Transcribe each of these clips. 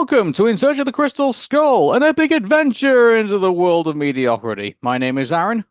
welcome to In Search of the Crystal Skull, an epic adventure into the world of mediocrity. My name is Aaron,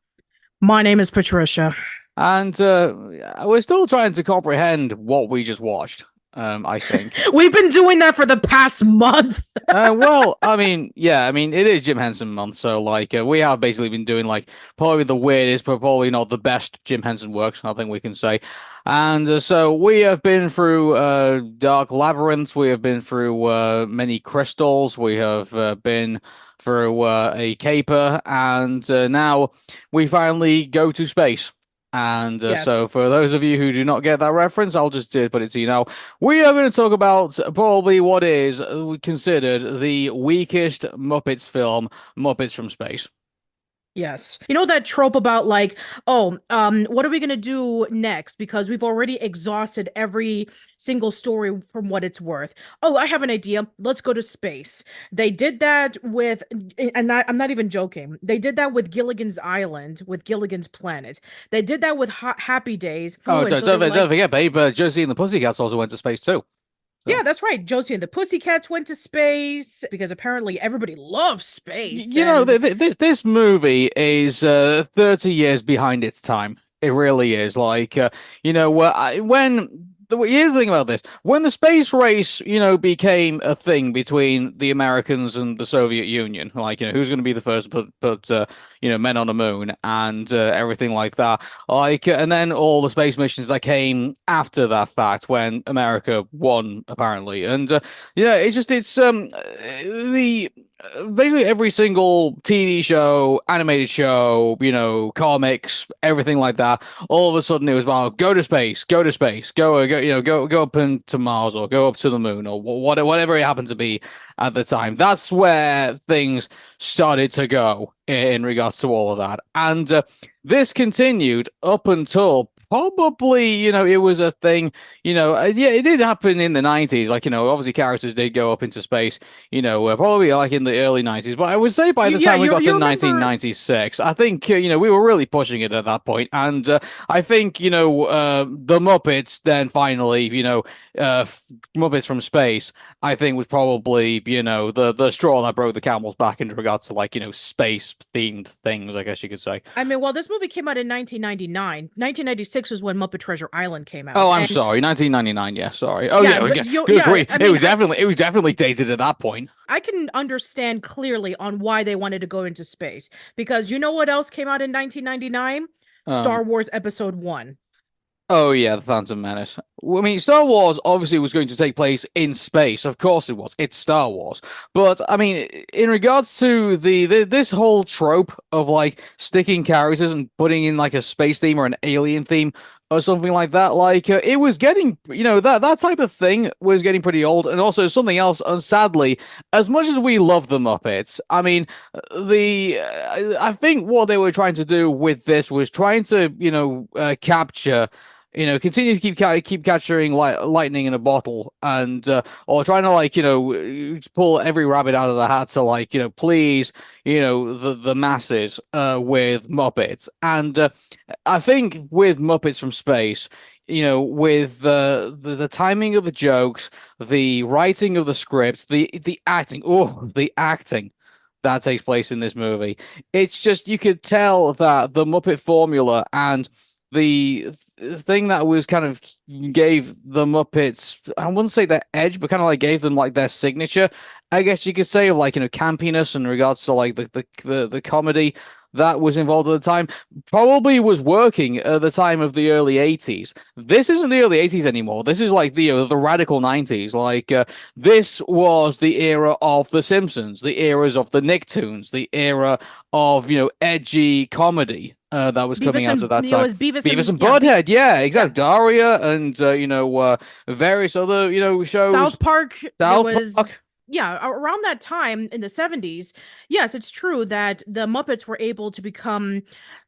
My name is Patricia. and we're still trying to comprehend what we just watched, I think. We've been doing that for the past month. It is Jim Henson Month, so we have basically been doing probably the weirdest, but probably not the best Jim Henson works. I think we can say, and so we have been through Dark Labyrinth, we have been through many crystals, we have been through a caper, and now we finally go to space. And so, Yes. for those of you who do not get that reference, I'll just put it to you now. We are going to talk about probably what is considered the weakest Muppets film, Muppets from Space. Yes. You know that trope about what are we gonna do next? Because we've already exhausted every single story from what it's worth. Oh, I have an idea. Let's go to space. They did that with, and I'm not even joking. They did that with Gilligan's Island, with Gilligan's Planet. They did that with Happy Days. Oh, Oh, and so they were don't like, forget, babe, Josie and the Pussycats also went to space too. So. yeah, that's right. Josie and the Pussycats went to space because apparently everybody loves space. You know, And this movie is 30 years behind its time. It really is. Here's the thing about this. When the space race, became a thing between the Americans and the Soviet Union, who's going to be the first to put men on the moon and everything like that. And then all the space missions that came after that fact when America won, apparently. And the basically every single TV show, animated show, comics, everything like that. All of a sudden, it was about go to space, go up into Mars or go up to the moon or whatever it happened to be at the time. That's where things started to go in regards to all of that, and this continued up until probably, it was a thing, yeah, it did happen in the 90s. Obviously characters did go up into space, probably like in the early 90s. But I would say by the yeah, time we got you to remember 1996, I think, we were really pushing it at that point. And I think, the Muppets then finally, Muppets from Space, I think was probably, the straw that broke the camel's back in regards to space themed things, I guess you could say. I mean, well, this movie came out in 1999. 1996 was when Muppet Treasure Island came Oh, out. I'm And sorry, 1999. Yeah, sorry. Oh, yeah, yeah, but yeah. you Good yeah, grief. I It mean, was definitely dated at that point. I can understand clearly on why they wanted to go into space because you know what else came out in 1999? Um, Star Wars Episode 1. oh yeah, the Phantom Menace. I mean, Star Wars obviously was going to take place in space. Of course it was. It's Star Wars. But I mean, in regards to this whole trope of sticking characters and putting in a space theme or an alien theme or something like that, it was getting, that type of thing was getting pretty old. And also something else, and sadly, as much as we love the Muppets, I mean, I think what they were trying to do with this was trying to, capture, continue to keep capturing lightning in a bottle, and or trying to pull every rabbit out of the hat to please the masses with Muppets. And I think with Muppets from Space, with the timing of the jokes, the writing of the script, the acting, the acting that takes place in this movie, it's just you could tell that the Muppet formula and the thing that was kind of gave the Muppets, I wouldn't say their edge, but kind of gave them their signature, I guess you could say, of campiness in regards to the comedy that was involved at the time, probably was working at the time of the early 80s. This isn't the early 80s anymore. This is the radical 90s. This was the era of The Simpsons, the eras of the Nicktoons, the era of edgy comedy that was coming Beavis out at and that it time. was Beavis Beavis and and yeah, Butthead, yeah, yeah. exactly. Daria and various other shows. South Park, there South was, Park. yeah, around that time in the 70s, yes, it's true that the Muppets were able to become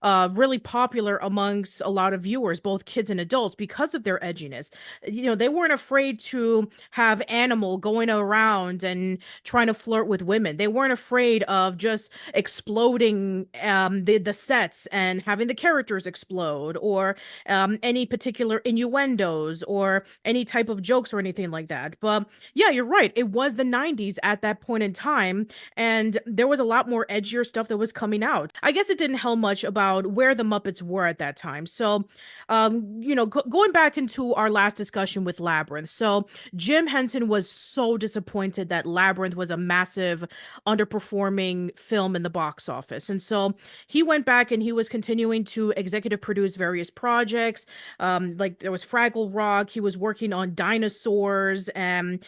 really popular amongst a lot of viewers, both kids and adults, because of their edginess. They weren't afraid to have Animal going around and trying to flirt with women. They weren't afraid of just exploding the sets and having the characters explode, or any particular innuendos or any type of jokes or anything like that. But yeah, you're right. It was the 90s. 90s at that point in time, and there was a lot more edgier stuff that was coming out. I guess it didn't help much about where the Muppets were at that time. So, going back into our last discussion with Labyrinth. So, Jim Henson was so disappointed that Labyrinth was a massive underperforming film in the box office. And so he went back and he was continuing to executive produce various projects. Like there was Fraggle Rock, he was working on dinosaurs, and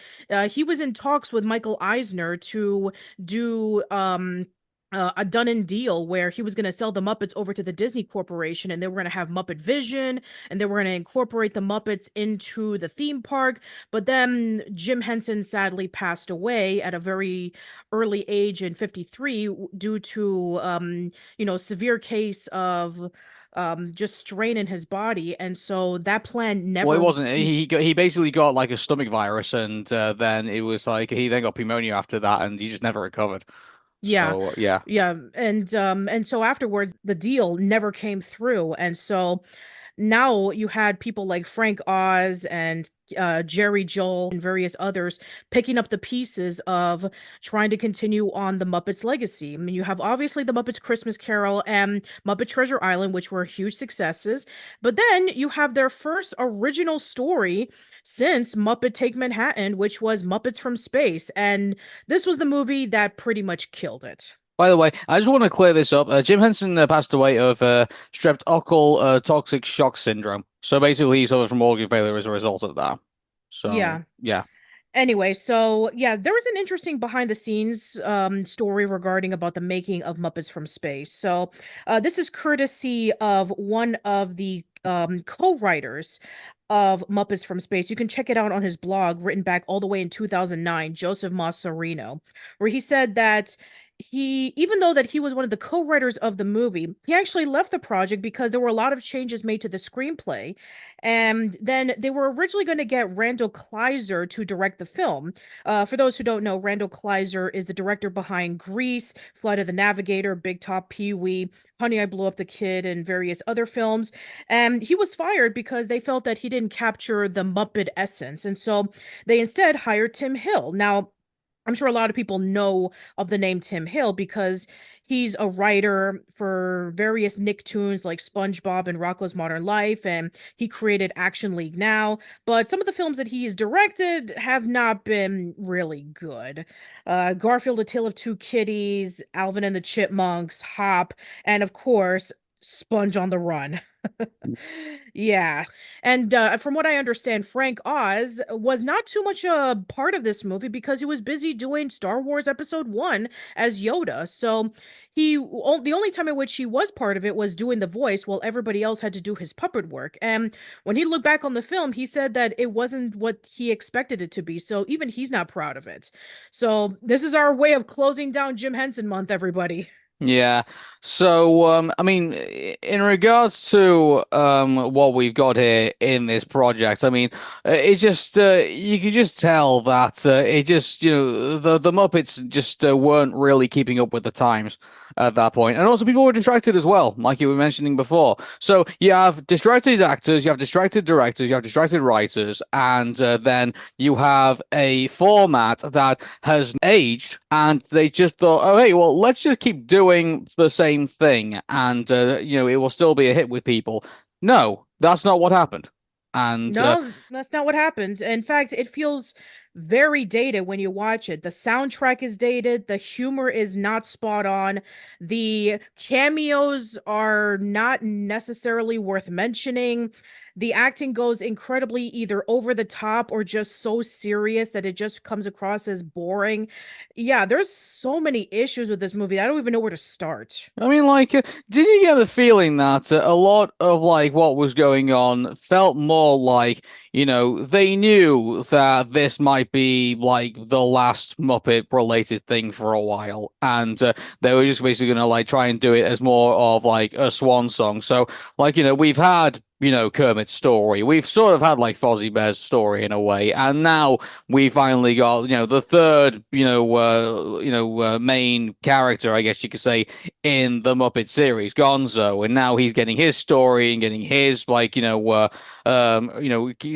he was in talks with Michael Eisner to do a done in deal where he was going to sell the Muppets over to the Disney Corporation, and they were going to have Muppet Vision, and they were going to incorporate the Muppets into the theme park. But then Jim Henson sadly passed away at a very early age in 53 due to severe case of just strain in his body, and so that plan Well, it never. wasn't. He basically got like a stomach virus, and then it was like he then got pneumonia after that, and he just never recovered. Yeah. So yeah. Yeah, and so afterwards the deal never came through, and so now you had people like Frank Oz and Jerry Joel and various others picking up the pieces of trying to continue on the Muppets legacy. I mean, you have obviously the Muppets Christmas Carol and Muppet Treasure Island, which were huge successes, but then you have their first original story since Muppet Take Manhattan, which was Muppets from Space, and this was the movie that pretty much killed it. By the way, I just want to clear this up. Jim Henson passed away of streptococcal toxic shock syndrome. So basically, he suffered from organ failure as a result of that. So Yeah. yeah. Anyway, so yeah, there was an interesting behind the scenes story regarding about the making of Muppets from Space. So this is courtesy of one of the co-writers of Muppets from Space. You can check it out on his blog, written back all the way in 2009, Joseph Massarino, where he said that even though that he was one of the co-writers of the movie, he actually left the project because there were a lot of changes made to the screenplay, and then they were originally going to get Randall Kleiser to direct the film. For those who don't know, Randall Kleiser is the director behind Grease, Flight of the Navigator, Big Top Pee-wee, Honey, I Blew Up the Kid, and various other films. And he was fired because they felt that he didn't capture the Muppet essence. And so they instead hired Tim Hill. Now, I'm sure a lot of people know of the name Tim Hill because he's a writer for various Nicktoons like SpongeBob and Rocko's Modern Life, and he created Action League Now. But some of the films that he has directed have not been really good. Garfield, A Tale of Two Kitties, Alvin and the Chipmunks, Hop, and of course, Sponge on the Run. Yeah. And from what I understand, Frank Oz was not too much a part of this movie because he was busy doing Star Wars Episode 1 as Yoda. So the only time in which he was part of it was doing the voice while everybody else had to do his puppet work. And when he looked back on the film, he said that it wasn't what he expected it to be. So even he's not proud of it. So this is our way of closing down Jim Henson Month, everybody. Yeah. So, I mean, in regards to what we've got here in this project, I mean, it just you can just tell that it just the Muppets just weren't really keeping up with the times at that point, and also people were distracted as well, like you were mentioning before. So you have distracted actors, you have distracted directors, you have distracted writers, and then you have a format that has aged, and they just thought, oh hey, well let's just keep doing the same thing, and it will still be a hit with people. No, that's not what happened. And No, that's not what happened. In fact, it feels very dated when you watch it. The soundtrack is dated, the humor is not spot on, the cameos are not necessarily worth mentioning. The acting goes incredibly either over the top or just so serious that it just comes across as boring. Yeah, there's so many issues with this movie. I don't even know where to start. I mean, like, did you get the feeling that a lot of like what was going on felt more like, they knew that this might be like the last Muppet related thing for a while, and they were just basically gonna like try and do it as more of like a swan song. So, like, we've had. Kermit's story. We've sort of had like Fozzie Bear's story in a way, and now we finally got, the third, main character, I guess you could say, in the Muppet series, Gonzo, and now he's getting his story and getting his like,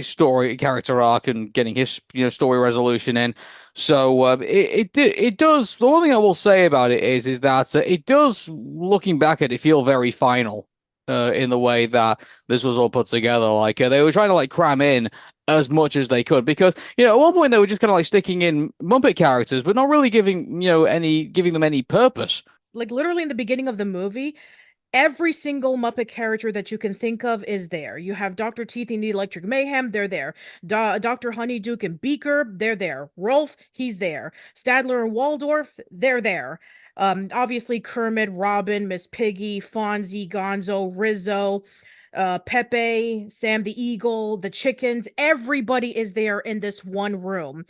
story character arc and getting his, story resolution in. So it does. The one thing I will say about it is that it does, looking back at it, feel very final. In the way that this was all put together, like they were trying to like cram in as much as they could because at one point they were just kind of like sticking in Muppet characters, but not really giving them any purpose. Like literally in the beginning of the movie, every single Muppet character that you can think of is there. You have Dr. Teeth and the Electric Mayhem, they're there. Dr. Honeyduke and Beaker, they're there. Rolf, he's there. Stadler and Waldorf, they're there. Obviously Kermit, Robin, Miss Piggy, Fonzie, Gonzo, Rizzo, Pepe, Sam the Eagle, the chickens, everybody is there in this one room.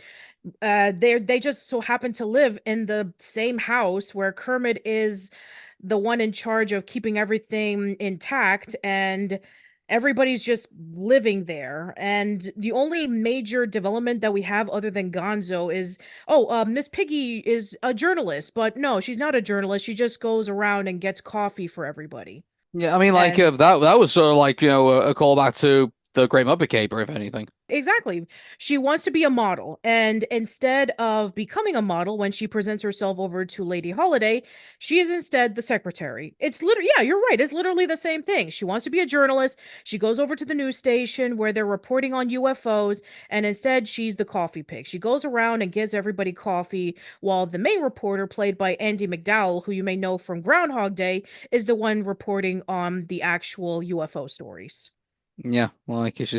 They just so happen to live in the same house where Kermit is the one in charge of keeping everything intact, and everybody's just living there. And the only major development that we have other than Gonzo is, Miss Piggy is a journalist, but no, she's not a journalist. She just goes around and gets coffee for everybody. Yeah, I mean, like And that was sort of like a callback to the Great Muppet Caper, if anything. exactly. She wants to be a model. And instead of becoming a model when she presents herself over to Lady Holiday, she is instead the secretary. It's literally, yeah, you're right. It's literally the same thing. She wants to be a journalist. She goes over to the news station where they're reporting on UFOs, and instead she's the coffee pig. She goes around and gives everybody coffee, while the main reporter, played by Andy McDowell, who you may know from Groundhog Day, is the one reporting on the actual UFO stories. Yeah, like it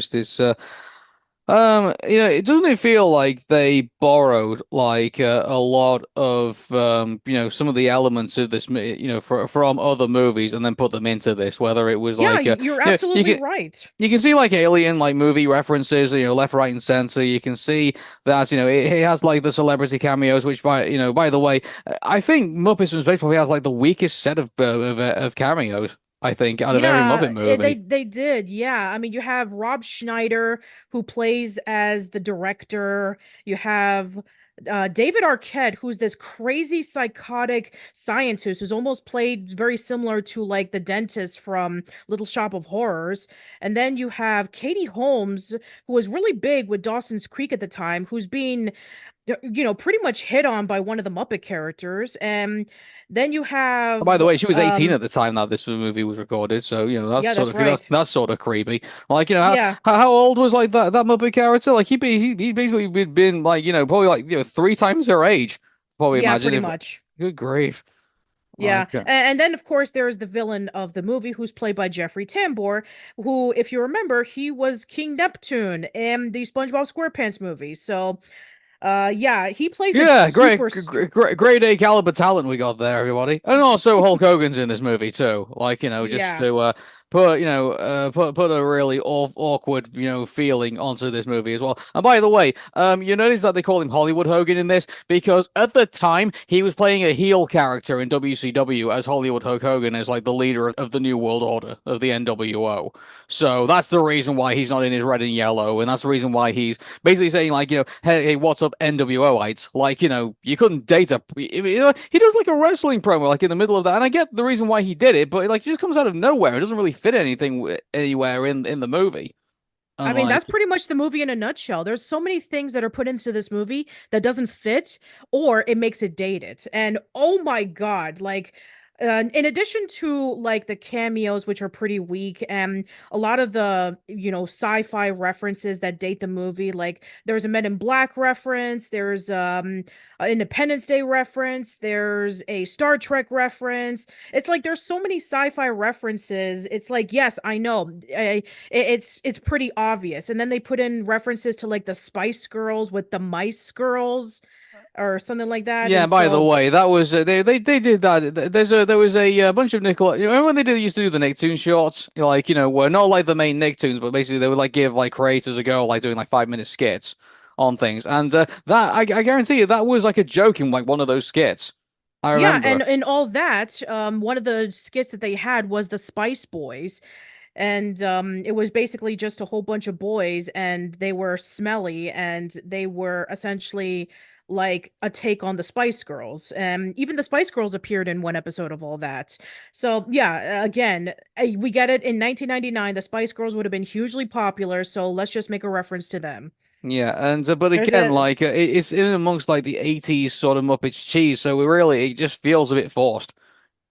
doesn't feel like they borrowed like a lot of some of the elements of this, from other movies and then put them into this. Whether it was Yeah, like, you're you know, you absolutely can right. you can see like Alien like movie references, left, right, and center. You can see that it has like the celebrity cameos, which by the way, I think Muppets from Space probably has like the weakest set of cameos. I think out of every Muppet Yeah, movie. they did. Yeah. I mean, you have Rob Schneider who plays as the director. You have David Arquette, who's this crazy psychotic scientist who's almost played very similar to like the dentist from Little Shop of Horrors. And then you have Katie Holmes, who was really big with Dawson's Creek at the time, who's being pretty much hit on by one of the Muppet characters. And then you Oh, by have the way, she was 18 at the time that this movie was recorded, so yeah, that's right. that's sort of creepy. Like, Yeah. how old was like that Muppet character? Like he basically been like, probably like, three times her age. Probably Yeah, imagine pretty if much. good grief. Yeah. Like And then of course there's the villain of the movie who's played by Jeffrey Tambor, who, if you remember, he was King Neptune in the SpongeBob SquarePants movie. So yeah, he plays it yeah, super great A caliber talent we got there, everybody. And also Hulk Hogan's in this movie too. Like, just yeah. to put a really awkward, feeling onto this movie as well. And by the way, you notice that they call him Hollywood Hogan in this because at the time he was playing a heel character in WCW as Hollywood Hulk Hogan as like the leader of the New World Order of the NWO. So that's the reason why he's not in his red and yellow, and that's the reason why he's basically saying like, hey, what's up, NWOites? Like, you couldn't date a, he does like a wrestling promo like in the middle of that, and I get the reason why he did it, but like, it just comes out of nowhere. It doesn't really fit anything anywhere in the movie. I mean, that's Unlike, pretty much the movie in a nutshell. There's so many things that are put into this movie that doesn't fit, or it makes it dated. And oh my God, like in addition to like the cameos, which are pretty weak, and a lot of the, sci-fi references that date the movie, like there's a Men in Black reference, there's an Independence Day reference, there's a Star Trek reference. It's like there's so many sci-fi references. It's like, yes, I know. It's pretty obvious. And then they put in references to like the Spice Girls with the Mice Girls or something like that. yeah, And by the so way, that was they did that. There was a bunch of Nickel. You remember when they used to do the Nicktoons shorts? Like, were not like the main Nicktoons, but basically they would like give like creators a go, like doing like 5 minute skits on things. And that I guarantee you that was like a joke in like one of those skits. I yeah, remember. and in all that, one of the skits that they had was the Spice Boys. And it was basically just a whole bunch of boys, and they were smelly, and they were essentially like a take on the Spice Girls. And even the Spice Girls appeared in one episode of all that. So yeah, again, we get it. In 1999, the Spice Girls would have been hugely popular, so let's just make a reference to them. Yeah, and but There's again, a like it's in amongst like the 80s sort of Muppets cheese, so it just feels a bit forced.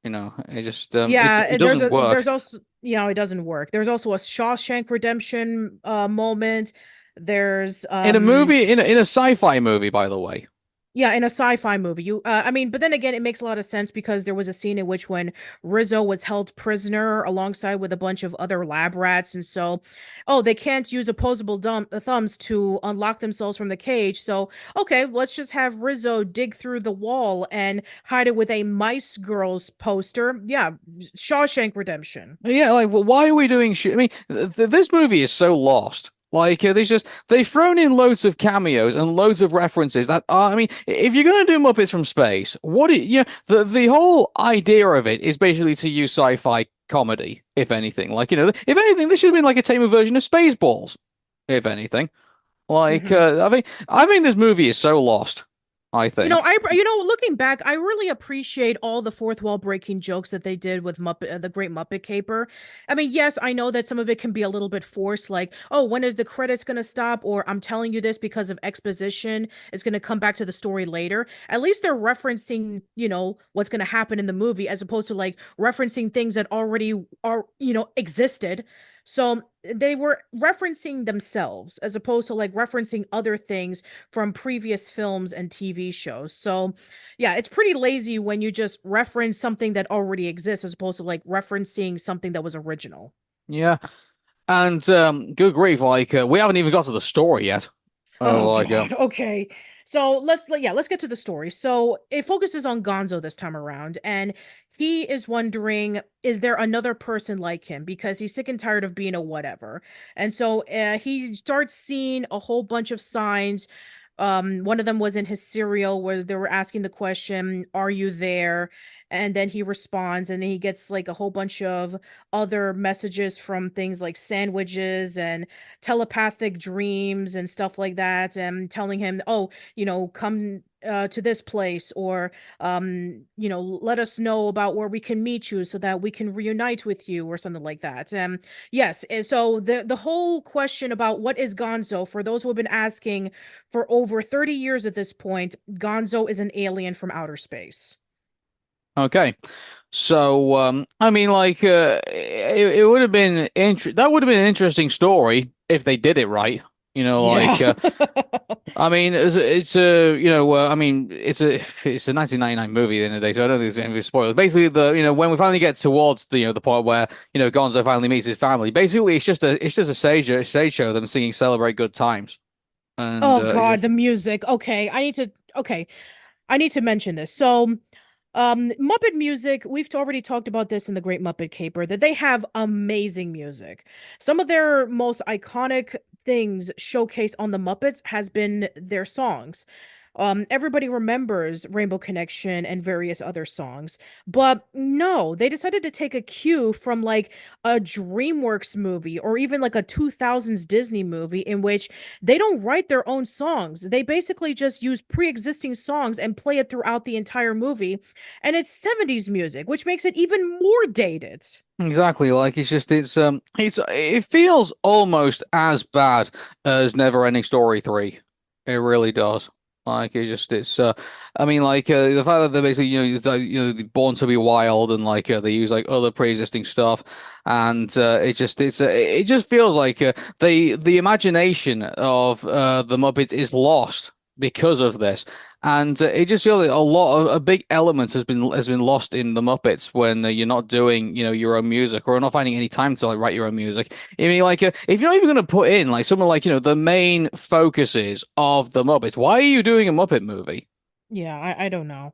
It just Yeah, it there's doesn't a there's work. also it doesn't work. There's also a Shawshank Redemption moment. There's In a movie, in a sci-fi movie, by the way. Yeah, in a sci-fi movie. I mean, but then again, it makes a lot of sense because there was a scene in which when Rizzo was held prisoner alongside with a bunch of other lab rats, and so, oh, they can't use opposable thumbs to unlock themselves from the cage. So, okay, let's just have Rizzo dig through the wall and hide it with a Mice Girls poster. Yeah, Shawshank Redemption. Yeah, like, well, why are we doing shit? I mean, this movie is so lost. Like, they've thrown in loads of cameos and loads of references that are. I mean, if you're gonna do Muppets from space, the whole idea of it is basically to use sci-fi comedy, if anything. Like, if anything, this should have been like a tamer version of Spaceballs, if anything. Like, Mhm. I think this movie is so lost. I think. Looking back, I really appreciate all the fourth wall breaking jokes that they did with Muppet, the Great Muppet Caper. I mean, yes, I know that some of it can be a little bit forced, like, oh, when is the credits gonna stop? Or I'm telling you this because of exposition. It's gonna come back to the story later. At least they're referencing, what's gonna happen in the movie, as opposed to like referencing things that already existed. So they were referencing themselves as opposed to like referencing other things from previous films and TV shows. So, yeah, it's pretty lazy when you just reference something that already exists as opposed to like referencing something that was original. Yeah. And good grief, like we haven't even got to the story yet. Oh Like God. Okay. So let's get to the story. So it focuses on Gonzo this time around, and he is wondering, is there another person like him? Because he's sick and tired of being a whatever. And so he starts seeing a whole bunch of signs. One of them was in his cereal where they were asking the question, "Are you there?" And then he responds, and then he gets like a whole bunch of other messages from things like sandwiches and telepathic dreams and stuff like that, and telling him, oh, come to this place, or let us know about where we can meet you so that we can reunite with you, or something like that. Yes, and so the whole question about what is Gonzo, for those who have been asking for over 30 years at this point, Gonzo is an alien from outer space. okay. So I mean like it would have been that would have been an interesting story if they did it right. Yeah. I mean I mean it's a 1999 movie at the end of the day, so I don't think there's any spoilers. Basically when we finally get towards the part where Gonzo finally meets his family, basically it's just a stage show of them singing "Celebrate Good Times," and Oh God, the music. Okay, I need to mention this. So, Muppet music, we've already talked about this in the Great Muppet Caper, that they have amazing music. Some of their most iconic things showcased on the Muppets has been their songs. Everybody remembers Rainbow Connection and various other songs, but no, they decided to take a cue from like a DreamWorks movie or even like a 2000s Disney movie in which they don't write their own songs. They basically just use pre-existing songs and play it throughout the entire movie. And it's 70s music, which makes it even more dated. exactly, like it feels almost as bad as Neverending Story 3. It really does. Like it's I mean like the fact that they're basically Born to Be Wild, and like they use like other pre-existing stuff, and it just feels like the imagination of the Muppets is lost because of this. And it just feels like a big element has been lost in the Muppets when you're not doing your own music, or not finding any time to like write your own music. I mean, like if you're not even going to put in like something like the main focuses of the Muppets, why are you doing a Muppet movie? Yeah, I don't know.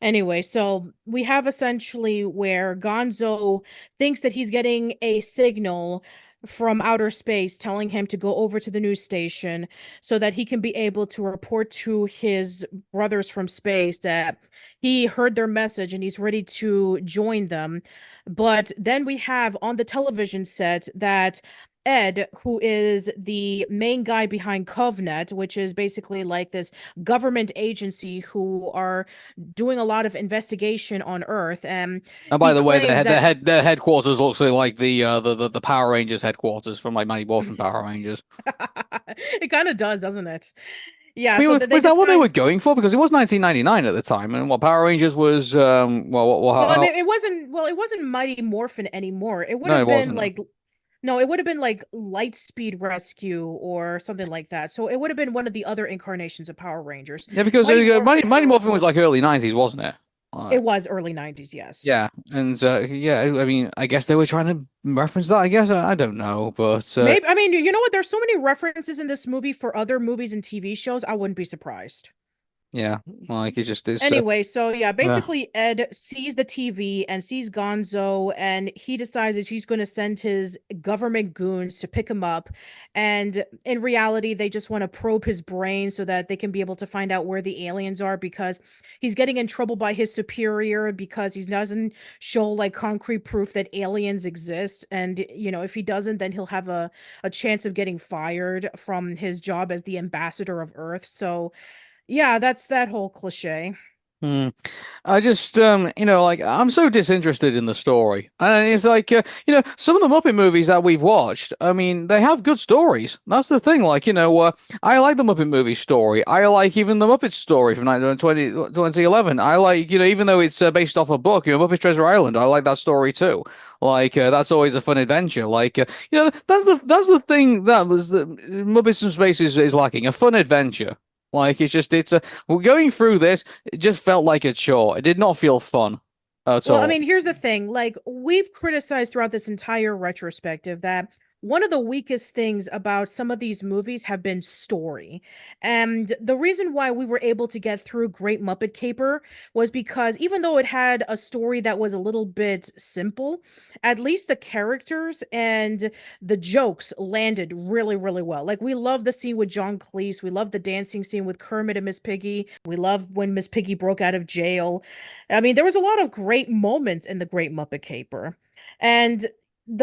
Anyway, so we have essentially where Gonzo thinks that he's getting a signal from outer space telling him to go over to the news station so that he can be able to report to his brothers from space that he heard their message and he's ready to join them. But then we have on the television set that Ed, who is the main guy behind COVNET, which is basically like this government agency who are doing a lot of investigation on Earth, and And by he the way, claims that their headquarters looks like the Power Rangers headquarters from like Mighty Morphin Power Rangers. it kind of does, doesn't it? I Yeah, mean, so that they was that just what they were kind going for? Because it was 1999 at the time, and what Power Rangers was, well, I mean, it wasn't Mighty Morphin anymore. It would no, have it been wasn't. like no, it would have been like Lightspeed Rescue or something like that. So it would have been one of the other incarnations of Power Rangers. Yeah, because Mighty Morphin Mighty were Morphin was like early 90s, wasn't it? Uh, it was early 90s, yes. yeah, and yeah, I mean, I guess they were trying to reference that. I guess I don't know, but Maybe I mean, you know what? There's so many references in this movie for other movies and TV shows. I wouldn't be surprised. yeah, like it's Anyway, so yeah, uh, basically Ed sees the TV and sees Gonzo, and he decides that he's going to send his government goons to pick him up. And in reality, they just want to probe his brain so that they can be able to find out where the aliens are, because he's getting in trouble by his superior because he doesn't show like concrete proof that aliens exist. And if he doesn't, then he'll have a chance of getting fired from his job as the ambassador of Earth. So yeah, that's that whole cliche. hmm. I just, like I'm so disinterested in the story, and it's like, some of the Muppet movies that we've watched. I mean, they have good stories. That's the thing. Like, I like the Muppet movie story. I like even the Muppet story from 2011. I like, even though it's based off a book, Muppet Treasure Island. I like that story too. Like, that's always a fun adventure. Like, that's the thing that was the Muppets in Space is lacking, a fun adventure. Like it's a well, going through this, it just felt like a chore. It did not feel fun at Well, I all. mean, here's the thing. Like, we've criticized throughout this entire retrospective that one of the weakest things about some of these movies have been story. And the reason why we were able to get through Great Muppet Caper was because even though it had a story that was a little bit simple, at least the characters and the jokes landed really, really well. Like, we love the scene with John Cleese. We love the dancing scene with Kermit and Miss Piggy. We love when Miss Piggy broke out of jail. I mean, there was a lot of great moments in the Great Muppet Caper. And in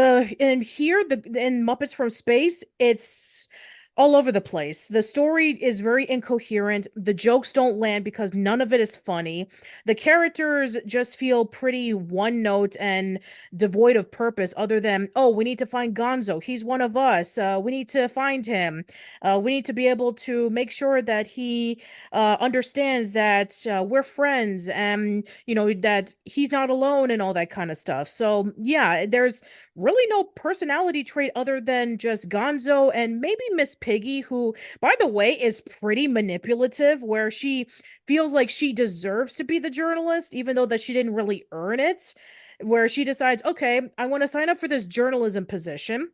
Muppets from Space, it's all over the place. The story is very incoherent. The jokes don't land because none of it is funny. The characters just feel pretty one note and devoid of purpose, other than, oh, we need to find Gonzo. He's one of us. We need to find him. We need to be able to make sure that he understands that we're friends, and that he's not alone and all that kind of stuff. So yeah, there's really no personality trait other than just Gonzo and maybe Miss Piggy, who, by the way, is pretty manipulative, where she feels like she deserves to be the journalist even though that she didn't really earn it, where she decides, okay, I want to sign up for this journalism position,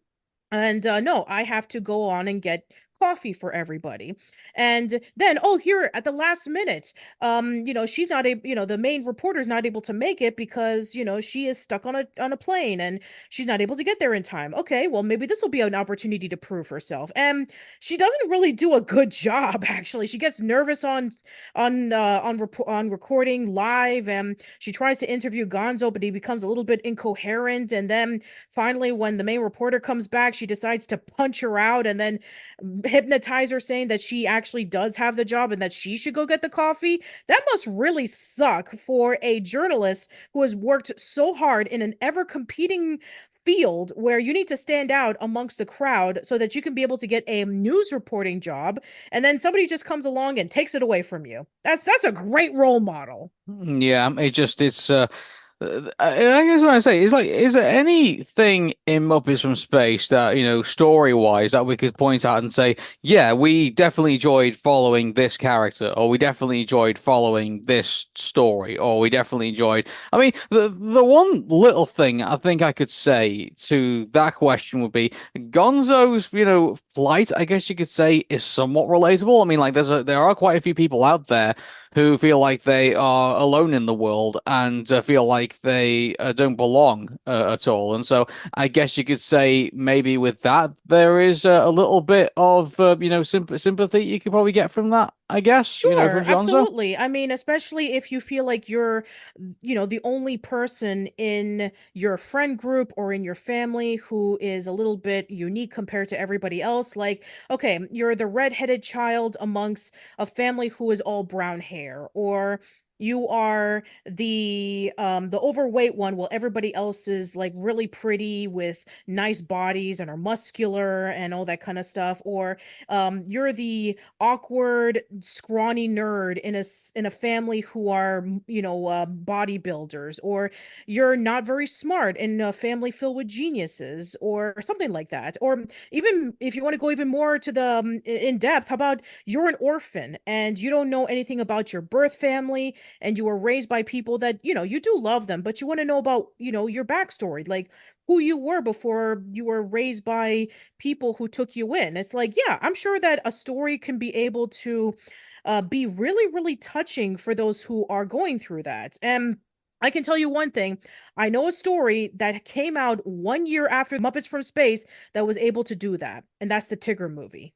and no, I have to go on and get coffee for everybody. And then, oh, here at the last minute, she's not able, the main reporter's not able to make it because, she is stuck on a plane and she's not able to get there in time. Okay, well, maybe this will be an opportunity to prove herself. And she doesn't really do a good job, actually. She gets nervous on recording live, and she tries to interview Gonzo, but he becomes a little bit incoherent. And then finally, when the main reporter comes back, she decides to punch her out and then hypnotize her, saying that she actually does have the job and that she should go get the coffee. That must really suck for a journalist who has worked so hard in an ever competing field where you need to stand out amongst the crowd so that you can be able to get a news reporting job, and then somebody just comes along and takes it away from you. That's a great role model. Yeah, it's I guess what I say is like, is there anything in Muppets from Space that, story wise that we could point out and say, yeah, we definitely enjoyed following this character, or we definitely enjoyed following this story, or we definitely enjoyed. I mean, the one little thing I think I could say to that question would be Gonzo's, flight, I guess you could say, is somewhat relatable. I mean, like there are quite a few people out there who feel like they are alone in the world and feel like they don't belong at all. And so I guess you could say maybe with that there is a little bit of sympathy you could probably get from that. I guess, from Sure, Gonzo. absolutely. I mean, especially if you feel like you're, the only person in your friend group or in your family who is a little bit unique compared to everybody else. Like, okay, you're the redheaded child amongst a family who is all brown hair, or you are the overweight one while everybody else is like really pretty with nice bodies and are muscular and all that kind of stuff, or you're the awkward, scrawny nerd in a family who are, bodybuilders, or you're not very smart in a family filled with geniuses, or something like that. Or even if you want to go even more to the in depth, how about you're an orphan and you don't know anything about your birth family, and you were raised by people that you do love them, but you want to know about your backstory, like who you were before you were raised by people who took you in. It's like, yeah, I'm sure that a story can be able to be really, really touching for those who are going through that. And I can tell you one thing. I know a story that came out 1 year after Muppets from Space that was able to do that, and that's the Tigger movie.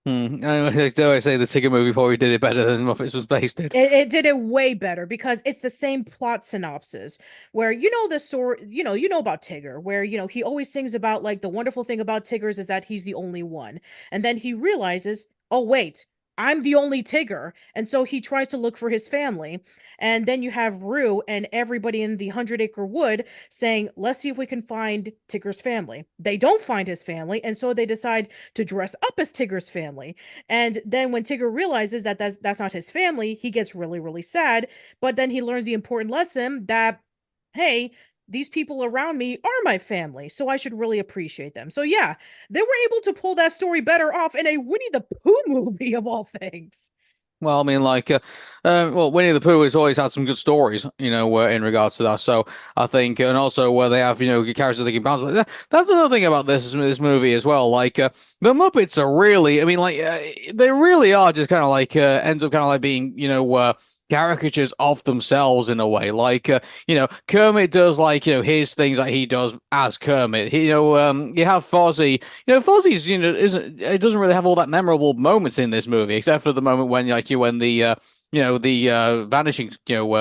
I always say the Tigger movie probably did it better than Muppets was based it. It did it way better because it's the same plot synopsis where the story, you know about Tigger, where he always sings about like the wonderful thing about Tiggers is that he's the only one. And then he realizes, oh wait, I'm the only Tigger. And so he tries to look for his family. And then you have Rue and everybody in the 100 Acre Wood saying, let's see if we can find Tigger's family. They don't find his family, and so they decide to dress up as Tigger's family. And then when Tigger realizes that that's not his family, he gets really, really sad. But then he learns the important lesson that, hey, these people around me are my family, so I should really appreciate them. So yeah, they were able to pull that story better off in a Winnie the Pooh movie of all things. Well, I mean, well, Winnie the Pooh has always had some good stories, in regards to that. So I think, and also where they have, good characters they can bounce. That's another thing about this movie as well. The Muppets are really, I mean, they really are just kind of ends up kind of like being, caricatures of themselves in a way. Kermit does his things that he does as Kermit. You have Fozzie. Fozzie's isn't it doesn't really have all that memorable moments in this movie, except for the moment when the vanishing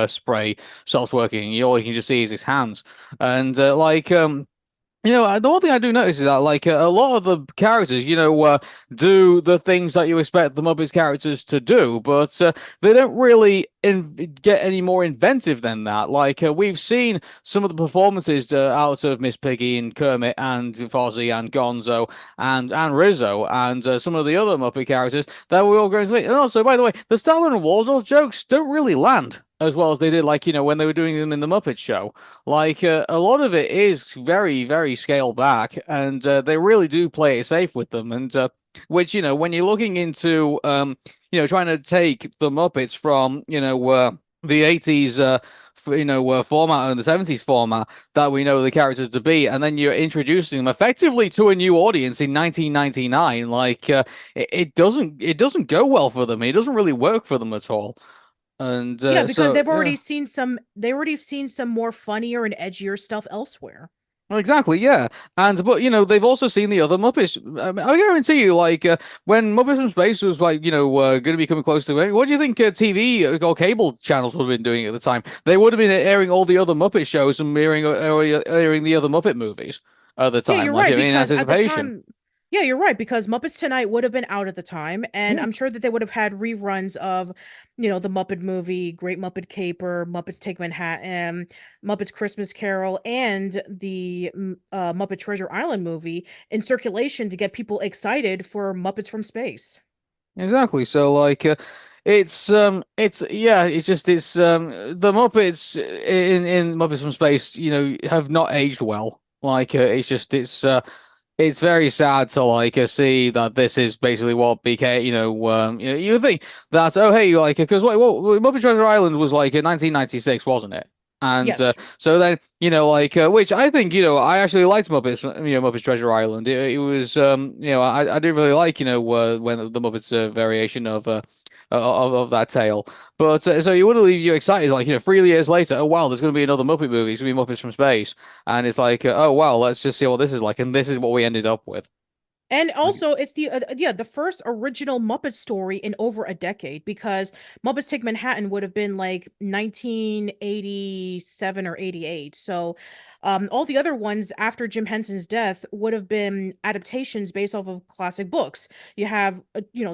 spray stops working. All you can just see is his hands, and the one thing I do notice is that, a lot of the characters, do the things that you expect the Muppets characters to do, but they don't really get any more inventive than that. We've seen some of the performances out of Miss Piggy and Kermit and Fozzie and Gonzo and Rizzo and some of the other Muppet characters that we're all going to meet. And also, by the way, the Stellar and Waldorf jokes don't really land as well as they did, when they were doing them in the Muppet Show. A lot of it is very, very scaled back, and they really do play it safe with them. And which, when you're looking into, trying to take the Muppets from, the 80s, format and the 70s format that we know the characters to be, and then you're introducing them effectively to a new audience in 1999. It doesn't go well for them. It doesn't really work for them at all. And Yeah, because so, yeah. they already seen some more funnier and edgier stuff elsewhere. Exactly, yeah, but they've also seen the other Muppets. I guarantee you, when Muppets from Space was going to be coming close to it, what do you think TV or cable channels would have been doing at the time? They would have been airing all the other Muppet shows and airing the other Muppet movies at the Yeah, time, you're right, in because at the anticipation. time, yeah, you're right, because Muppets Tonight would have been out at the time, and Yeah. I'm sure that they would have had reruns of, the Muppet movie, Great Muppet Caper, Muppets Take Manhattan, Muppets Christmas Carol, and the Muppet Treasure Island movie in circulation to get people excited for Muppets from Space. Exactly. So it's yeah, it's the Muppets in Muppets from Space, have not aged well. It's very sad to see that this is basically what became, you would think that, oh hey, because Muppet Treasure Island was in 1996, wasn't it? And Yes. so then, which I think, I actually liked Muppets, Muppets Treasure Island. It was, I do really like, when the Muppets variation of that tale. But so you wouldn't leave you excited, 3 years later, oh wow, there's going to be another Muppet movie. It's going to be Muppets from Space, and it's oh wow, let's just see what this is like, and this is what we ended up with. And Like, also, it's the first original Muppet story in over a decade because Muppets Take Manhattan would have been like 1987 or 88. So, all the other ones after Jim Henson's death would have been adaptations based off of classic books. You have,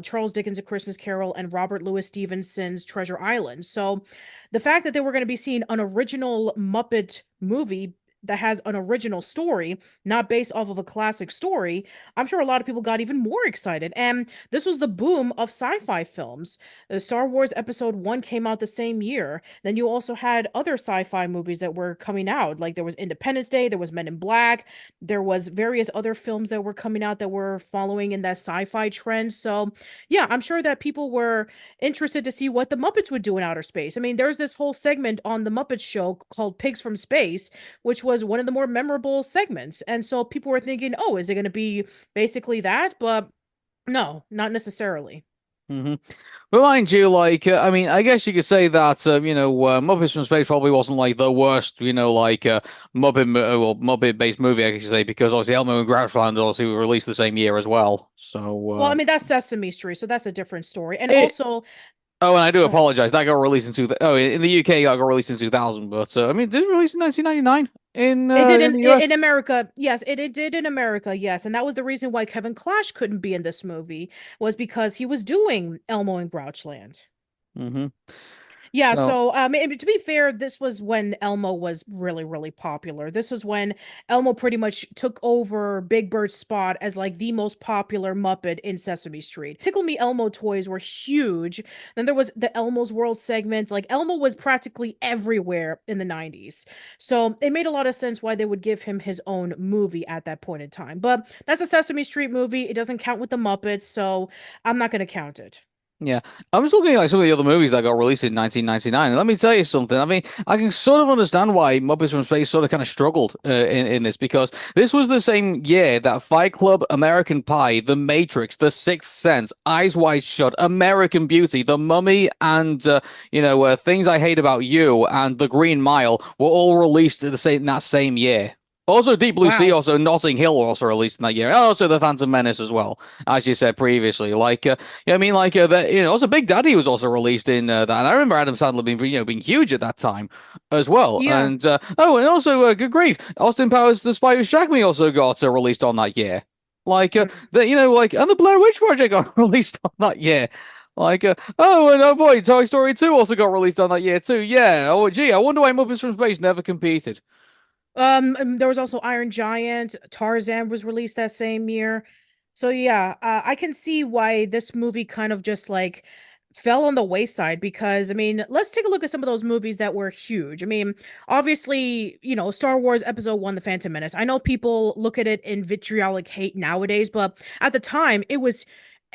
Charles Dickens' A Christmas Carol and Robert Louis Stevenson's Treasure Island. So, the fact that they were going to be seeing an original Muppet movie that has an original story, not based off of a classic story, I'm sure a lot of people got even more excited. And this was the boom of sci-fi films. Star Wars Episode 1 came out the same year. Then you also had other sci-fi movies that were coming out. Like there was Independence Day, there was Men in Black, there was various other films that were coming out that were following in that sci-fi trend. So, yeah, I'm sure that people were interested to see what the Muppets would do in outer space. I mean, there's this whole segment on the Muppets show called Pigs from Space, which was one of the more memorable segments. And so people were thinking, oh, is it going to be basically that? But no, not necessarily. hmm But mind you, I mean, I guess you could say that, Muppets from Space probably wasn't like the worst, Muppet-based movie, I should say, because obviously Elmo and Grouchland also were released the same year as well. So, Well, I mean, that's Sesame Street, so that's a different story. And it, also, oh, and I do go ahead. apologize. That got released in in the UK, that got released in 2000, but I mean, did it release in 1999 It did in the US? in America, yes, it did in America, yes, and that was the reason why Kevin Clash couldn't be in this movie was because he was doing Elmo and Grouchland. hmm Yeah, So. so to be fair, this was when Elmo was really, really popular. This was when Elmo pretty much took over Big Bird's spot as like the most popular Muppet in Sesame Street. Tickle Me Elmo toys were huge. Then there was the Elmo's World segments. Like Elmo was practically everywhere in the 90s. So it made a lot of sense why they would give him his own movie at that point in time. But that's a Sesame Street movie. It doesn't count with the Muppets, so I'm not going to count it. Yeah, I'm just looking at like some of the other movies that got released in 1999, and let me tell you something. I mean, I can sort of understand why Muppets from Space sort of kind of struggled in this because this was the same year that Fight Club, American Pie, The Matrix, The Sixth Sense, Eyes Wide Shut, American Beauty, The Mummy, and Things I Hate About You and The Green Mile were all released in that same year. Also, Deep Blue Sea, Wow. also Notting Hill were also released in that year. Also, The Phantom Menace as well, as you said previously. Yeah, I mean, also Big Daddy was also released in that, and I remember Adam Sandler being huge at that time as well. Yeah. And also, good grief, Austin Powers, The Spy Who Shagged Me also got released on that year. And the Blair Witch Project got released on that year. And oh boy, Toy Story 2 also got released on that year too. Yeah. Oh, gee, I wonder why Muppets from Space never competed. There was also Iron Giant. Tarzan was released that same year. So yeah, I can see why this movie kind of just like fell on the wayside because I mean, let's take a look at some of those movies that were huge. I mean, obviously, Star Wars Episode 1, The Phantom Menace. I know people look at it in vitriolic hate nowadays, but at the time, it was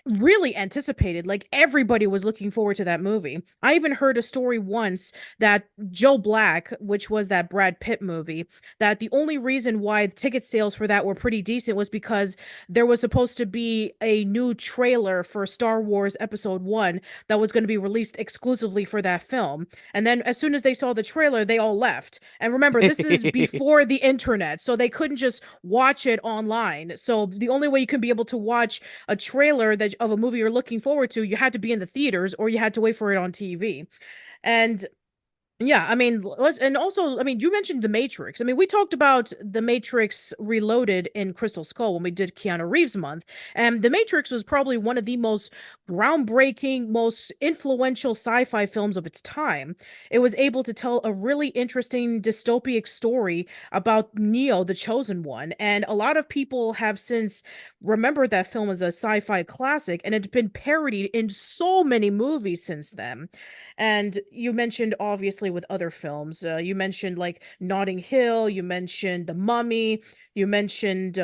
really anticipated. Like everybody was looking forward to that movie. I even heard a story once that Joe Black, which was that Brad Pitt movie, that the only reason why the ticket sales for that were pretty decent was because there was supposed to be a new trailer for Star Wars Episode 1 that was going to be released exclusively for that film. And then as soon as they saw the trailer, they all left. And remember, this is before the internet, so they couldn't just watch it online. So the only way you can be able to watch a trailer that of a movie you're looking forward to, you had to be in the theaters or you had to wait for it on TV. And yeah, I mean, and also, I mean, you mentioned The Matrix. I mean, we talked about The Matrix Reloaded in Crystal Skull when we did Keanu Reeves month. And The Matrix was probably one of the most groundbreaking, most influential sci-fi films of its time. It was able to tell a really interesting dystopic story about Neo, the Chosen One. And a lot of people have since remembered that film as a sci-fi classic, and it's been parodied in so many movies since then. And you mentioned obviously with other films, you mentioned like Notting Hill, you mentioned The Mummy, you mentioned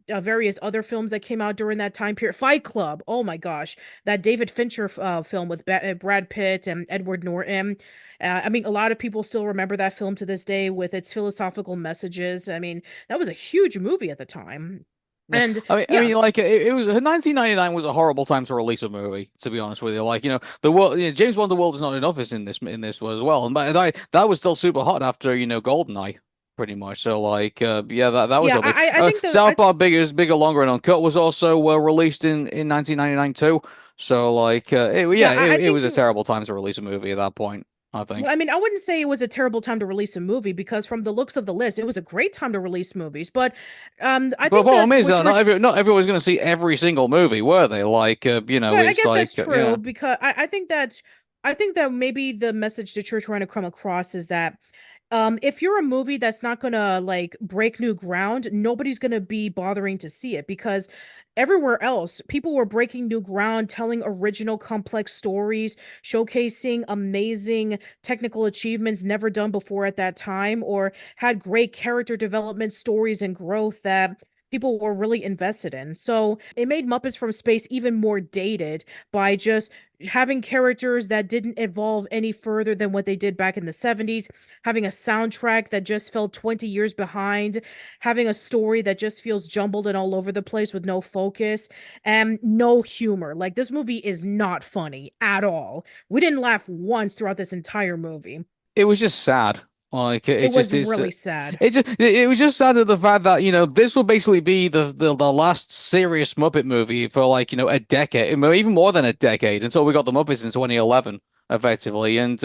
various other films that came out during that time period. Fight Club, oh my gosh, that David Fincher film with Brad Pitt and Edward Norton. I mean, a lot of people still remember that film to this day with its philosophical messages. I mean, that was a huge movie at the time. Yeah, And I yeah, mean, it was 1999 was a horrible time to release a movie. To be honest with you, the world, James Bond, The World Is Not Enough is in this as well, and that was still super hot after GoldenEye. pretty much. So like, yeah, that was Yeah, something. I think the South I Park Bigger, Longer, and Uncut was also released in 1999 too. So like, yeah, I it think was a terrible time to release a movie at that point, I well, think. I mean, I wouldn't say it was a terrible time to release a movie because from the looks of the list, it was a great time to release movies. But I But the think problem that is, what you were not everyone's going to see every single movie, were they? Like, But I it's guess that's like, true yeah. because I think that maybe the message that you're trying to come across is that if you're a movie that's not gonna like break new ground, nobody's gonna be bothering to see it because everywhere else, people were breaking new ground, telling original complex stories, showcasing amazing technical achievements never done before at that time, or had great character development stories and growth that people were really invested in. So it made Muppets from Space even more dated by just having characters that didn't evolve any further than what they did back in the 70s, having a soundtrack that just fell 20 years behind, having a story that just feels jumbled and all over the place with no focus and no humor. Like this movie is not funny at all. We didn't laugh once throughout this entire movie. It was just sad. Like It it just was is. really sad. It was just sad at the fact that this will basically be the last serious Muppet movie for like a decade, even more than a decade, until we got the Muppets in 2011, effectively. And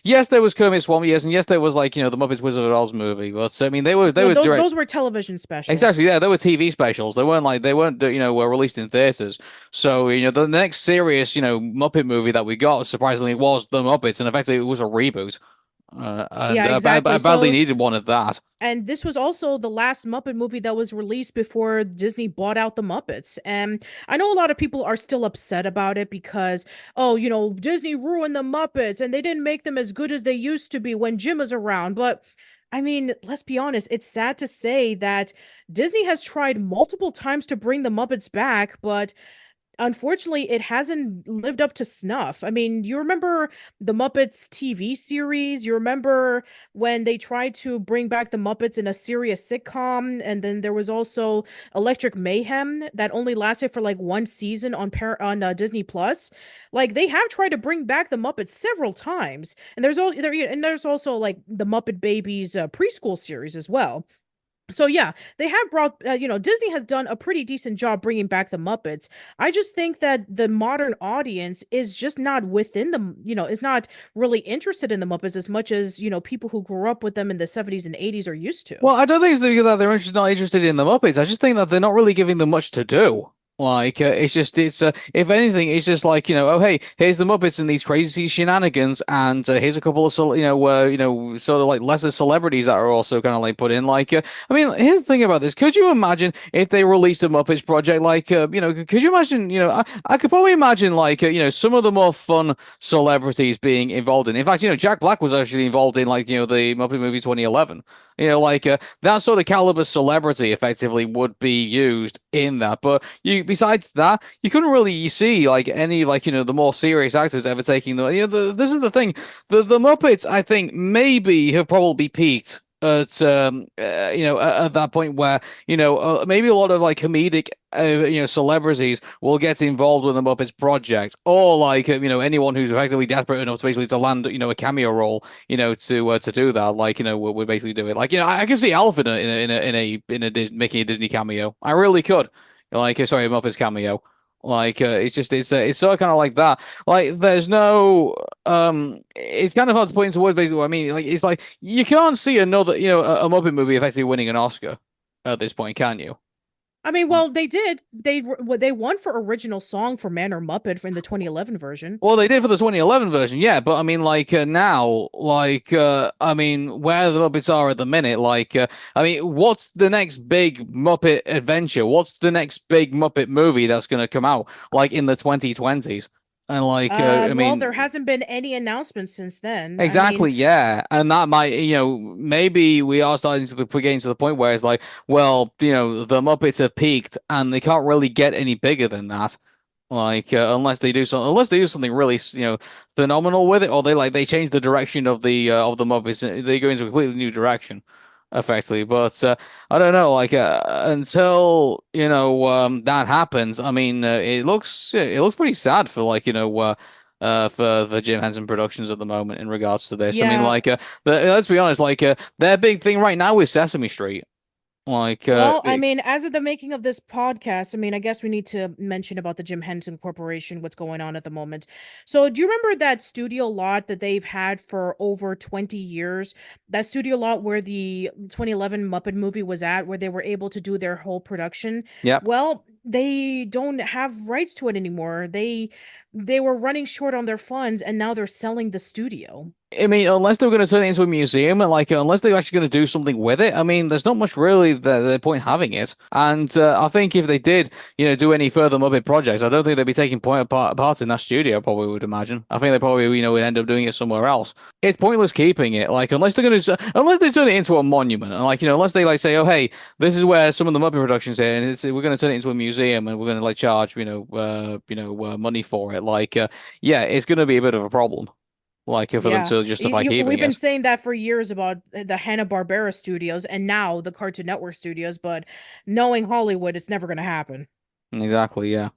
yes, there was Kermit Swamp, yes, and yes, there was like the Muppets Wizard of Oz movie, but I mean they No, were direct. those were television specials. Exactly, yeah, they were TV specials. They weren't were released in theaters. So the next serious Muppet movie that we got surprisingly was the Muppets, and effectively it was a reboot. And Yeah, I exactly. badly So needed one of that. and this was also the last Muppet movie that was released before Disney bought out the Muppets. And I know a lot of people are still upset about it because, oh, Disney ruined the Muppets and they didn't make them as good as they used to be when Jim was around. But I mean, let's be honest, it's sad to say that Disney has tried multiple times to bring the Muppets back, but unfortunately, it hasn't lived up to snuff. I mean, you remember the Muppets TV series? You remember when they tried to bring back the Muppets in a serious sitcom? And then there was also Electric Mayhem that only lasted for like one season on Disney Plus. Like they have tried to bring back the Muppets several times. And there's also like the Muppet Babies preschool series as well. So yeah, they have brought Disney has done a pretty decent job bringing back the Muppets. I just think that the modern audience is just not within the is not really interested in the Muppets as much as people who grew up with them in the 70s and 80s are used to. Well, I don't think it's that they're not interested in the Muppets. I just think that they're not really giving them much to do. Like, it's if anything, it's just like, oh, hey, here's the Muppets and these crazy shenanigans, and here's a couple of, sort of like lesser celebrities that are also kind of like put in. Like, I mean, here's the thing about this. Could you imagine if they released a Muppets project? Like, could you imagine, I could probably imagine, like, some of the more fun celebrities being involved in. In fact, Jack Black was actually involved in, like, the Muppet movie 2011. Like that sort of caliber celebrity effectively would be used in that. But besides that, you couldn't really see like any like the more serious actors ever taking this is the thing. The Muppets, I think, maybe have probably peaked at at that point where maybe a lot of like comedic celebrities will get involved with the Muppets project, or like anyone who's effectively desperate enough to basically to land a cameo role, to do that, like we basically do it. Like I can see Alf making a Disney cameo. I really could. Like sorry, a Muppets cameo. Like it's sort of kind of like that. Like there's no it's kind of hard to put into words basically what I mean. Like it's like you can't see another a Muppet movie effectively winning an Oscar at this point, can you? I mean, well, they did. They won for original song for Man or Muppet in the 2011 version. Well, they did for the 2011 version, yeah, but I mean, like now, like I mean, where the Muppets are at the minute, like I mean, what's the next big Muppet adventure? What's the next big Muppet movie that's going to come out, like in the 2020s? And like, I Well, there mean, hasn't been any announcements since then. I mean, exactly, yeah, and that might, maybe we are starting to getting to the point where it's like, well, the Muppets have peaked and they can't really get any bigger than that. Like unless they do something really phenomenal with it, or they change the direction of the Muppets, they go into a completely new direction, effectively. But I don't know, like until that happens, I mean, it looks pretty sad for like for the Jim Henson Productions at the moment in regards to this. I mean, Yeah. like, let's be honest, like, their big thing right now is Sesame Street. Like, Well, I mean, as of the making of this podcast, I mean, I guess we need to mention about the Jim Henson Corporation, what's going on at the moment. So, do you remember that studio lot that they've had for over 20 years? That studio lot where the 2011 Muppet movie was at, where they were able to do their whole production? yep. Well, they don't have rights to it anymore. They were running short on their funds and now they're selling the studio. I mean, unless they were going to turn it into a museum, and like, unless they're actually going to do something with it, I mean, there's not much really the point having it. And I think if they did, do any further Muppet projects, I don't think they'd be taking part in that studio. Probably would imagine. I think they probably, would end up doing it somewhere else. It's pointless keeping it, like, unless they turn it into a monument, and like, unless they like say, oh, hey, this is where some of the Muppet productions here, and we're going to turn it into a museum, and we're going to like charge, money for it. Like, yeah, it's going to be a bit of a problem like for them Yeah, to justify keeping we've been it. saying that for years about the Hanna-Barbera studios and now the Cartoon Network studios, but knowing Hollywood, it's never going to happen. Exactly, yeah.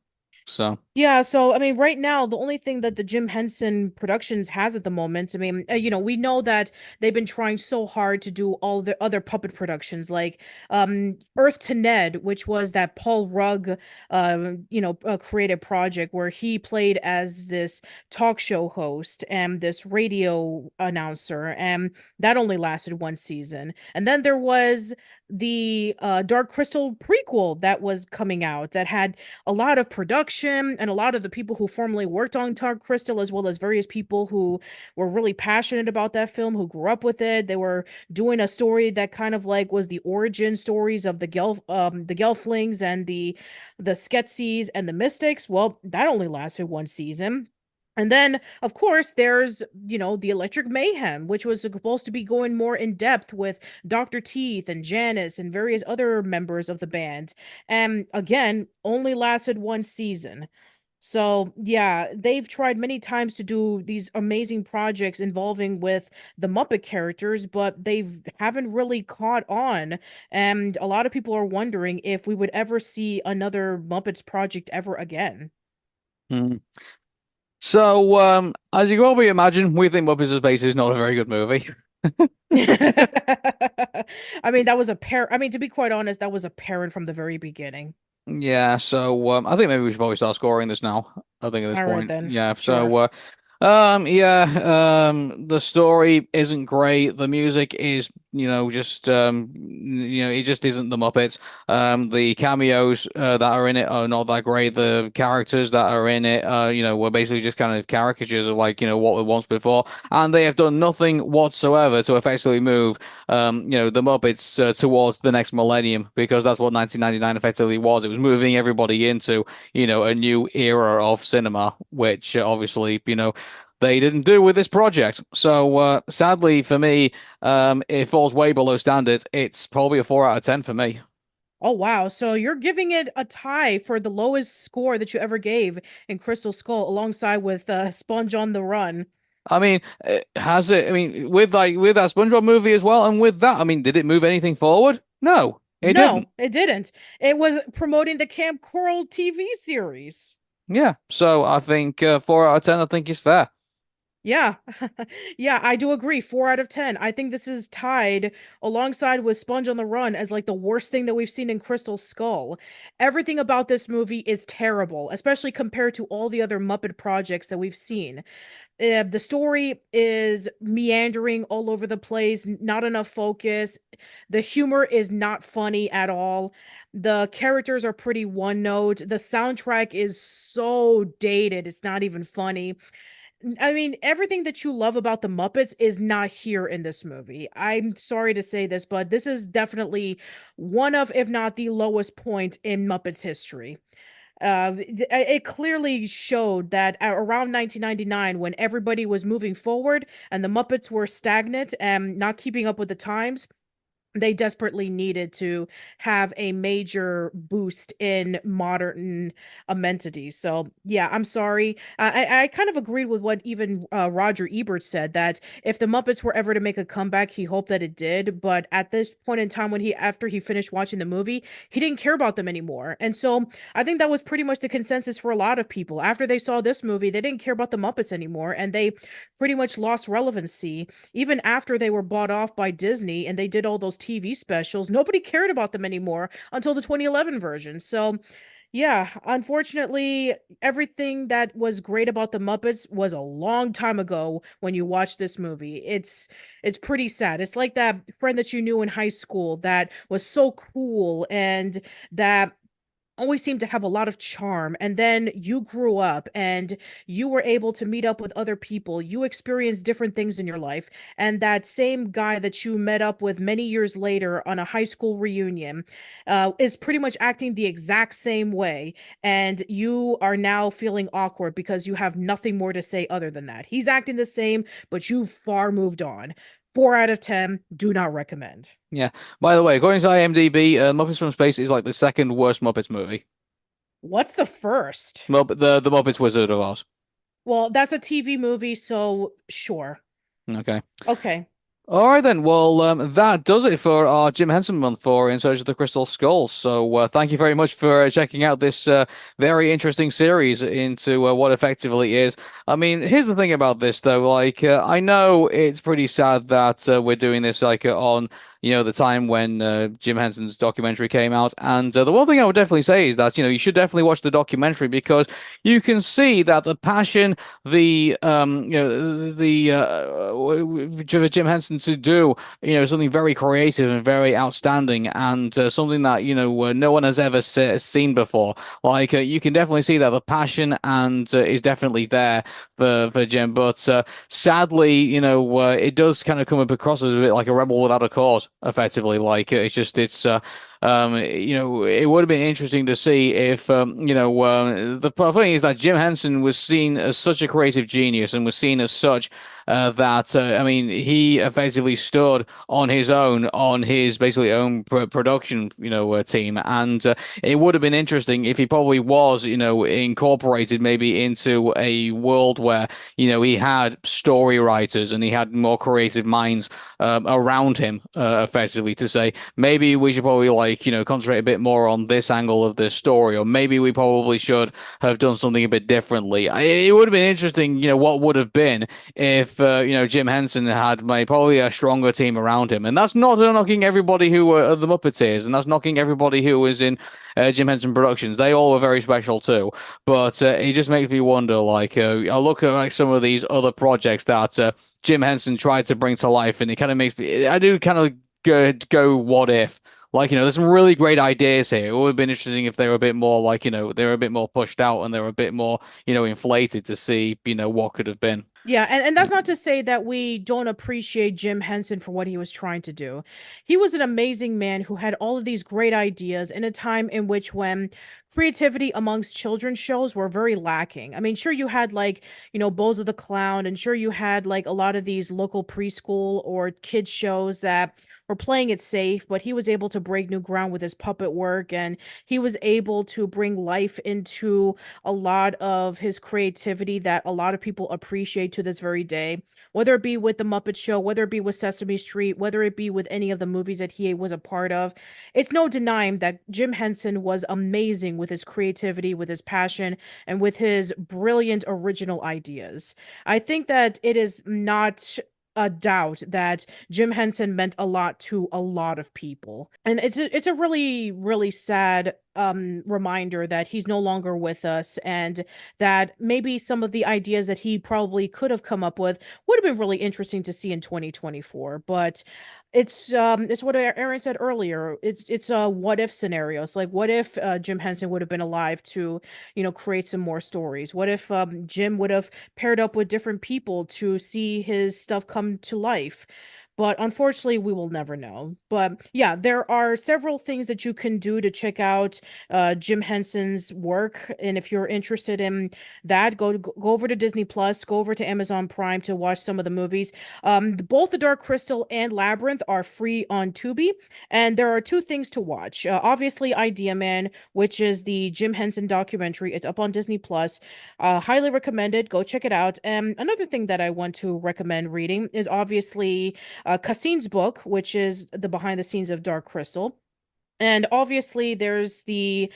So, Yeah, so I mean, right now, the only thing that the Jim Henson Productions has at the moment, I mean, we know that they've been trying so hard to do all the other puppet productions, like Earth to Ned, which was that Paul Rugg, creative project where he played as this talk show host and this radio announcer, and that only lasted one season. And then there was the Dark Crystal prequel that was coming out that had a lot of production and a lot of the people who formerly worked on Dark Crystal, as well as various people who were really passionate about that film, who grew up with it. They were doing a story that kind of like was the origin stories of the Gelflings and the Skeksis and the Mystics. Well, that only lasted one season. And then, of course, there's, the Electric Mayhem, which was supposed to be going more in depth with Dr. Teeth and Janice and various other members of the band. And again, only lasted one season. So, yeah, they've tried many times to do these amazing projects involving with the Muppet characters, but they haven't really caught on. And a lot of people are wondering if we would ever see another Muppets project ever again. mm. So, as you can probably imagine, We Think Muppets Space is not a very good movie. I mean, that was a pair. I mean, to be quite honest, that was apparent from the very beginning. Yeah, so I think maybe we should probably start scoring this now. I think at this All right, point, then. yeah. Sure. So, the story isn't great. The music is, just it just isn't the Muppets. The cameos that are in it are not that great. The characters that are in it, were basically just kind of caricatures of like, what were once before, and they have done nothing whatsoever to effectively move, the Muppets towards the next millennium because that's what 1999 effectively was. It was moving everybody into, a new era of cinema, which obviously, they didn't do with this project. So sadly for me, it falls way below standard. It's probably a 4 out of 10 for me. Oh, wow. So you're giving it a tie for the lowest score that you ever gave in Crystal Skull, alongside with Sponge on the Run. I mean, has it? I mean, with that SpongeBob movie as well, and with that, I mean, did it move anything forward? No, it No, didn't. it didn't. It was promoting the Camp Coral TV series. Yeah, so I think 4 out of 10. I think is fair. Yeah. Yeah, I do agree. 4 out of 10. I think this is tied alongside with Sponge on the Run as like the worst thing that we've seen in Crystal Skull. Everything about this movie is terrible, especially compared to all the other Muppet projects that we've seen. The story is meandering all over the place, not enough focus. The humor is not funny at all. The characters are pretty one note. The soundtrack is so dated, it's not even funny. I mean, everything that you love about the Muppets is not here in this movie. I'm sorry to say this, but this is definitely one of, if not the lowest point in Muppets history. It clearly showed that around 1999, when everybody was moving forward and the Muppets were stagnant and not keeping up with the times, they desperately needed to have a major boost in modern amenities. So yeah, I'm sorry. I kind of agreed with what even Roger Ebert said, that if the Muppets were ever to make a comeback, he hoped that it did. But at this point in time, when he after he finished watching the movie, he didn't care about them anymore. And so I think that was pretty much the consensus for a lot of people. After they saw this movie, they didn't care about the Muppets anymore, and they pretty much lost relevancy even after they were bought off by Disney and they did all those TV specials. Nobody cared about them anymore until the 2011 version. So, yeah, unfortunately, everything that was great about the Muppets was a long time ago when you watch this movie. It's pretty sad. It's like that friend that you knew in high school that was so cool and that always seemed to have a lot of charm, and then you grew up and you were able to meet up with other people, you experienced different things in your life, and that same guy that you met up with many years later on a high school reunion is pretty much acting the exact same way, and you are now feeling awkward because you have nothing more to say other than that. He's acting the same, but you've far moved on. 4 out of 10, do not recommend. Yeah. By the way, according to IMDb, Muppets from Space is like the second worst Muppets movie. What's the first? The Muppets Wizard of Oz. Well, that's a TV movie, so sure. Okay. Okay. All right then. Well, that does it for our Jim Henson month for In Search of the Crystal Skull. So, thank you very much for checking out this very interesting series into what effectively is. I mean, here's the thing about this though. Like, I know it's pretty sad that we're doing this like on the time when Jim Henson's documentary came out. And the one thing I would definitely say is that you should definitely watch the documentary because you can see that the passion, for Jim Henson to do, something very creative and very outstanding, and something that no one has ever seen before. Like you can definitely see that the passion and is definitely there for Jim, but sadly, it does kind of come up across as a bit like a rebel without a cause, effectively. Like it would have been interesting to see if, the thing is that Jim Henson was seen as such a creative genius and was seen as such that I mean, he effectively stood on his own, on his basically own production, team, and it would have been interesting if he probably was, incorporated maybe into a world where, he had story writers and he had more creative minds around him, effectively to say maybe we should probably like, concentrate a bit more on this angle of this story, or maybe we probably should have done something a bit differently. It would have been interesting, what would have been if Jim Henson had probably a stronger team around him, and that's not knocking everybody who were the Muppeteers, and that's knocking everybody who was in Jim Henson Productions. They all were very special too, but it just makes me wonder. Like I look at like some of these other projects that Jim Henson tried to bring to life, and it kind of makes me. I do kind of go what if. Like, there's some really great ideas here. It would have been interesting if they were a bit more like, they were a bit more pushed out and they were a bit more, inflated to see, what could have been. Yeah, and that's not to say that we don't appreciate Jim Henson for what he was trying to do. He was an amazing man who had all of these great ideas in a time in which when creativity amongst children's shows were very lacking. I mean, sure you had like, Bozo the Clown, and sure you had like a lot of these local preschool or kids shows that were playing it safe, but he was able to break new ground with his puppet work, and he was able to bring life into a lot of his creativity that a lot of people appreciate to this very day, whether it be with the Muppet Show, whether it be with Sesame Street, whether it be with any of the movies that he was a part of. It's no denying that Jim Henson was amazing with his creativity, with his passion, and with his brilliant original ideas. I think that it is not a doubt that Jim Henson meant a lot to a lot of people. And it's a really really sad reminder that he's no longer with us, and that maybe some of the ideas that he probably could have come up with would have been really interesting to see in 2024. But it's what Aaron said earlier. It's a what if scenarios. Like what if Jim Henson would have been alive to, create some more stories? What if Jim would have paired up with different people to see his stuff come to life? But unfortunately, we will never know. But yeah, there are several things that you can do to check out Jim Henson's work. And if you're interested in that, go over to Disney Plus, go over to Amazon Prime to watch some of the movies. Both The Dark Crystal and Labyrinth are free on Tubi, and there are two things to watch. Obviously, Idea Man, which is the Jim Henson documentary. It's up on Disney Plus. Highly recommended. Go check it out. And another thing that I want to recommend reading is obviously Cassine's book, which is the behind the scenes of Dark Crystal. And obviously, there's the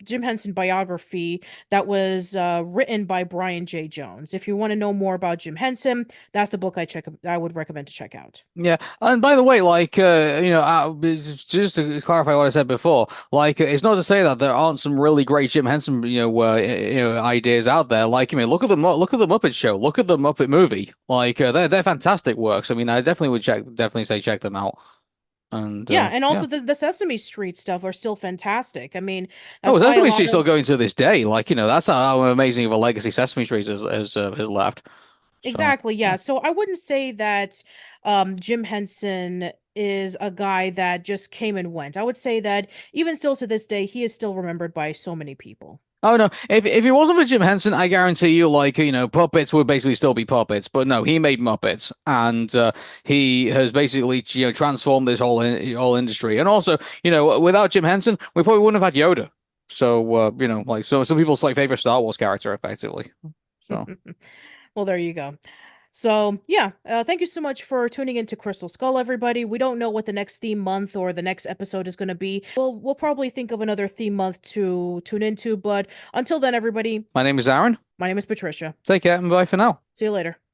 Jim Henson biography that was written by Brian J. Jones. If you want to know more about Jim Henson, that's the book I would recommend to check out. Yeah, and by the way, like just to clarify what I said before, like it's not to say that there aren't some really great Jim Henson, ideas out there. Like, look at the Muppet Show, look at the Muppet movie. Like, they're fantastic works. I mean, I definitely would definitely say check them out. And Yeah, and yeah. also the Sesame Street stuff are still fantastic. I mean, Oh, that's why a Sesame lot Street's still of going to this day. Like, that's how amazing of a legacy Sesame Street has left. So. exactly, Yeah. yeah. So I wouldn't say that Jim Henson is a guy that just came and went. I would say that even still to this day, he is still remembered by so many people. Oh no! If it wasn't for Jim Henson, I guarantee you, like puppets would basically still be puppets. But no, he made Muppets, and he has basically transformed this whole industry. And also, without Jim Henson, we probably wouldn't have had Yoda. So like some people's like favorite Star Wars character, effectively. So Well, there you go. So, yeah, thank you so much for tuning into Crystal Skull, everybody. We don't know what the next theme month or the next episode is going to be. We'll probably think of another theme month to tune into, but until then, everybody, my name is Aaron. my name is Patricia. Take care and bye for now. See you later.